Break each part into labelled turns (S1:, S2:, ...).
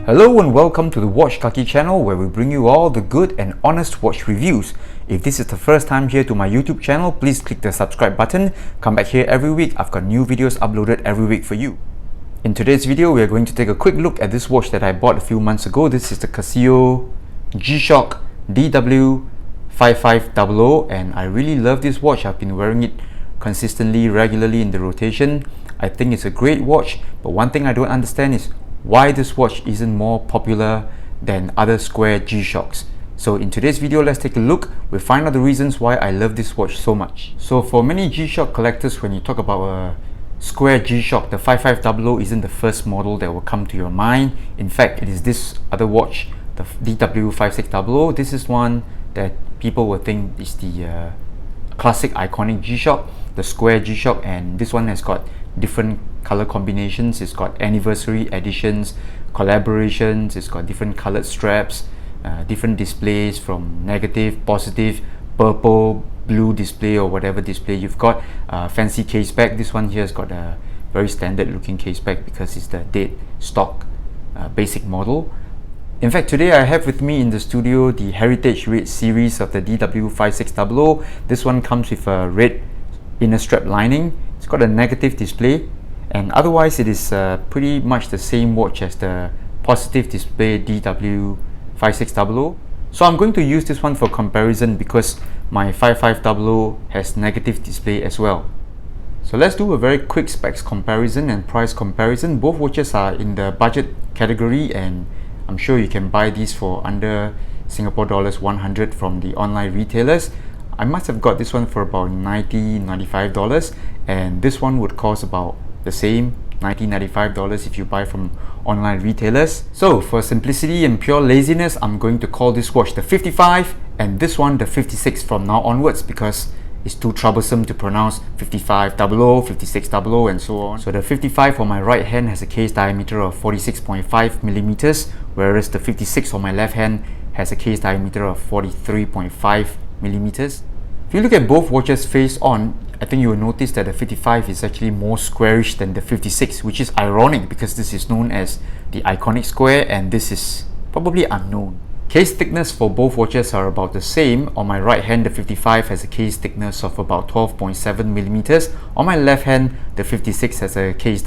S1: Hello and welcome to the Watch Kaki channel, where we bring you all the good and honest watch reviews. If this is the first time here to my YouTube channel, please click the subscribe button. Come back here every week. I've got new videos uploaded every week for you. In today's video, we are going to take a quick look at this watch that I bought a few months ago. This is the Casio G-Shock DW-D5500, and I really love this watch. I've been wearing it consistently, regularly in the rotation. I think it's a great watch, but one thing I don't understand is why this watch isn't more popular than other square G-Shocks. So in today's video, let's take a look. We'll find out the reasons why I love this watch so much. So for many G-Shock collectors, when you talk about a square G-Shock, the 5500 isn't the first model that will come to your mind. In fact, it is this other watch, the DW-5600. This is one that people will think is the classic iconic G-Shock, the square G-Shock, and this one has got different color combinations. It's got anniversary editions, collaborations, it's got different colored straps, different displays from negative, positive, purple, blue display, or whatever display you've got. Fancy case back. This one here has got a very standard looking case back because it's the dead stock basic model. In fact, today I have with me in the studio the Heritage Red series of the DW-5600. This one comes with a red inner strap lining. It's got a negative display, and otherwise it is pretty much the same watch as the positive display DW-5600. So I'm going to use this one for comparison because my 5500 has negative display as well. So let's do a very quick specs comparison and price comparison. Both watches are in the budget category, and I'm sure you can buy these for under Singapore dollars 100 from the online retailers. I must have got this one for about $95, and this one would cost about the same, $95 if you buy from online retailers. So for simplicity and pure laziness, I'm going to call this watch the 55 and this one the 56 from now onwards, because it's too troublesome to pronounce 5500, 5600 and so on. So the 55 on my right hand has a case diameter of 46.5 millimeters, whereas the 56 on my left hand has a case diameter of 43.5 millimeters. If you look at both watches face on, I think you will notice that the 55 is actually more squarish than the 56, which is ironic because this is known as the iconic square and this is probably unknown. Case thickness for both watches are about the same. On my right hand, the 55 has a case thickness of about 12.7 millimeters. On my left hand, the 56 has a case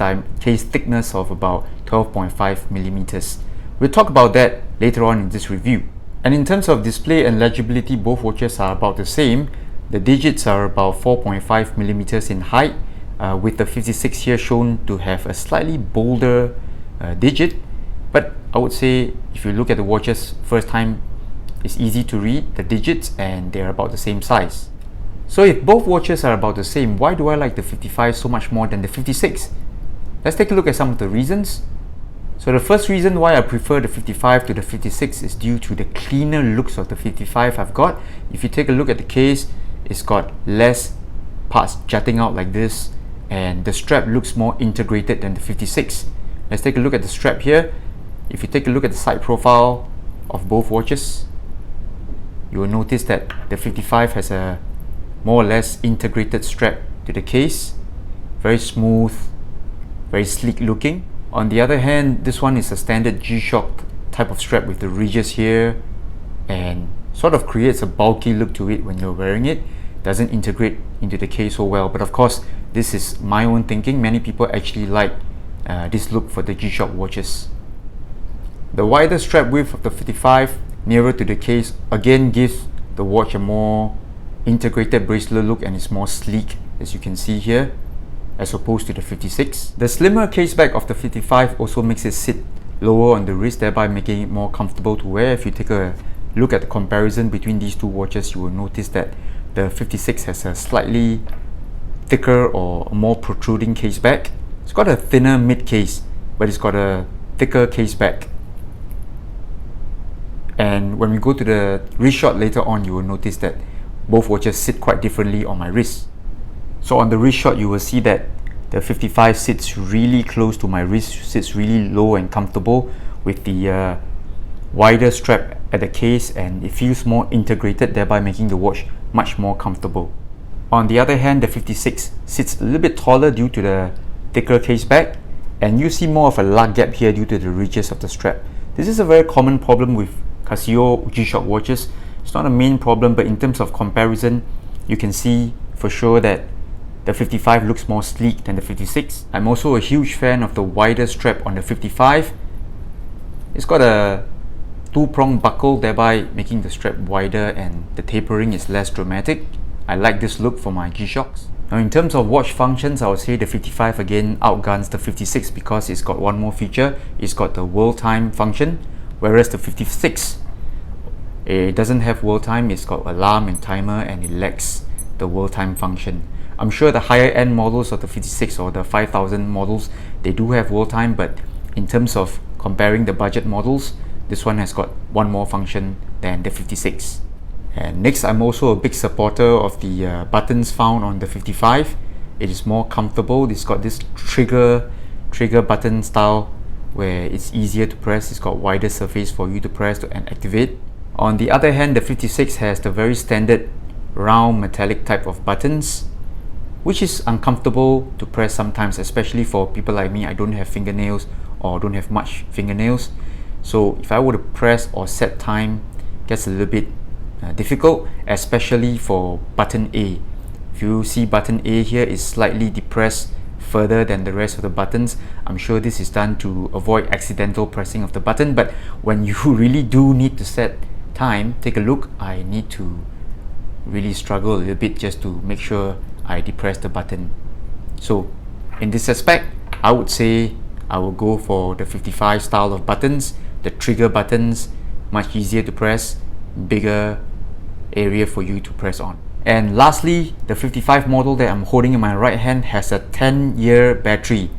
S1: thickness of about 12.5 millimeters. We'll talk about that later on in this review. And in terms of display and legibility, both watches are about the same. The digits are about 4.5 millimeters in height, with the 56 here shown to have a slightly bolder digit. But I would say if you look at the watches first time, it's easy to read the digits and they're about the same size. So if both watches are about the same, why do I like the 55 so much more than the 56? Let's take a look at some of the reasons. So the first reason why I prefer the 55 to the 56 is due to the cleaner looks of the 55 I've got. If you take a look at the case, it's got less parts jutting out like this, and the strap looks more integrated than the 56. Let's take a look at the strap here. If you take a look at the side profile of both watches, you will notice that the 55 has a more or less integrated strap to the case. Very smooth, very sleek looking. On the other hand, this one is a standard G-Shock type of strap with the ridges here and sort of creates a bulky look to it when you're wearing it. Doesn't integrate into the case so well, but of course this is my own thinking. Many people actually like this look for the G-Shock watches. The wider strap width of the 55 nearer to the case again gives the watch a more integrated bracelet look, and it's more sleek, as you can see here, as opposed to the 56. The slimmer case back of the 55 also makes it sit lower on the wrist, thereby making it more comfortable to wear. If you take a look at the comparison between these two watches, you will notice that the 56 has a slightly thicker or more protruding case back. It's got a thinner mid case, but it's got a thicker case back. And when we go to the wrist shot later on, you will notice that both watches sit quite differently on my wrist. So on the wrist shot, you will see that the 55 sits really close to my wrist, sits really low and comfortable with the wider strap at the case, and it feels more integrated, thereby making the watch much more comfortable. On the other hand, the 56 sits a little bit taller due to the thicker case back, and you see more of a lug gap here due to the ridges of the strap. This is a very common problem with Casio G-Shock watches. It's not a main problem, but in terms of comparison, you can see for sure that the 55 looks more sleek than the 56. I'm also a huge fan of the wider strap on the 55. It's got a two-prong buckle, thereby making the strap wider and the tapering is less dramatic. I like this look for my G-Shocks. Now in terms of watch functions, I would say the 55 again outguns the 56 because it's got one more feature. It's got the world time function, whereas the 56, it doesn't have world time. It's got alarm and timer, and it lacks the world time function. I'm sure the higher end models of the 56 or the 5000 models, they do have world time, but in terms of comparing the budget models, this one has got one more function than the 56. And next, I'm also a big supporter of the buttons found on the 55. It is more comfortable. It's got this trigger button style where it's easier to press. It's got wider surface for you to press and activate. On the other hand, the 56 has the very standard round metallic type of buttons, which is uncomfortable to press sometimes, especially for people like me. I don't have fingernails or don't have much fingernails, so if I were to press or set time, it gets a little bit difficult, especially for button A. If you see button A here is slightly depressed further than the rest of the buttons. I'm sure this is done to avoid accidental pressing of the button, but when you really do need to set time, take a look. I need to really struggle a little bit just to make sure I depress the button. So in this aspect, I would say I will go for the 55 style of buttons. The trigger buttons, much easier to press, bigger area for you to press on. And lastly, the 55 model that I'm holding in my right hand has a 10-year battery.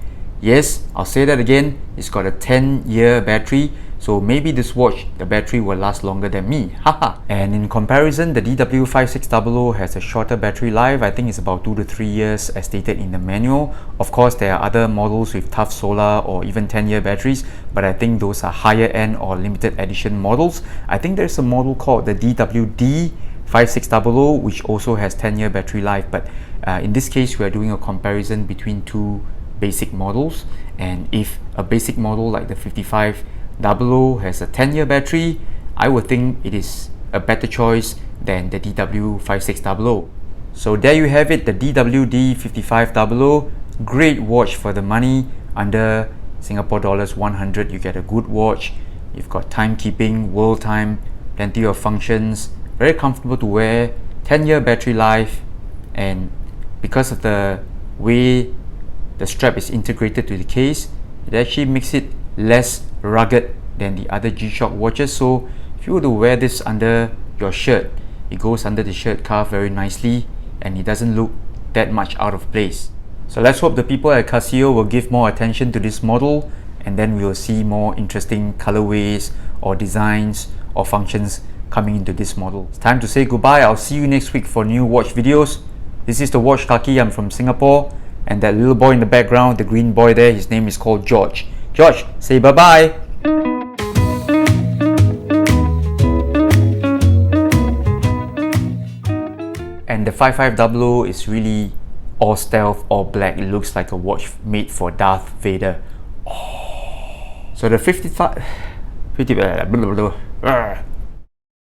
S1: Yes, I'll say that again, it's got a 10-year battery, so maybe this watch, the battery will last longer than me, haha. And in comparison, the DW-5600 has a shorter battery life. I think it's about 2 to 3 years as stated in the manual. Of course, there are other models with tough solar or even 10-year batteries, but I think those are higher end or limited edition models. I think there's a model called the DW-D5500 which also has 10-year battery life, but in this case, we are doing a comparison between two basic models, and if a basic model like the 5500 has a 10-year battery, I would think it is a better choice than the DW-5600. So there you have it, the DW-D5500. Great watch for the money. Under Singapore dollars 100, you get a good watch. You've got timekeeping, world time, plenty of functions, very comfortable to wear, 10-year battery life, and because of the way the strap is integrated to the case, it actually makes it less rugged than the other G-Shock watches. So if you were to wear this under your shirt, it goes under the shirt cuff very nicely and it doesn't look that much out of place. So let's hope the people at Casio will give more attention to this model, and then we will see more interesting colorways or designs or functions coming into this model. It's time to say goodbye. I'll see you next week for new watch videos. This is the Watch Kaki. I'm from Singapore, and that little boy in the background, the green boy there, his name is called George. George, say bye-bye. And the 5500 is really all stealth, all black. It looks like a watch made for Darth Vader. Oh. So the 55...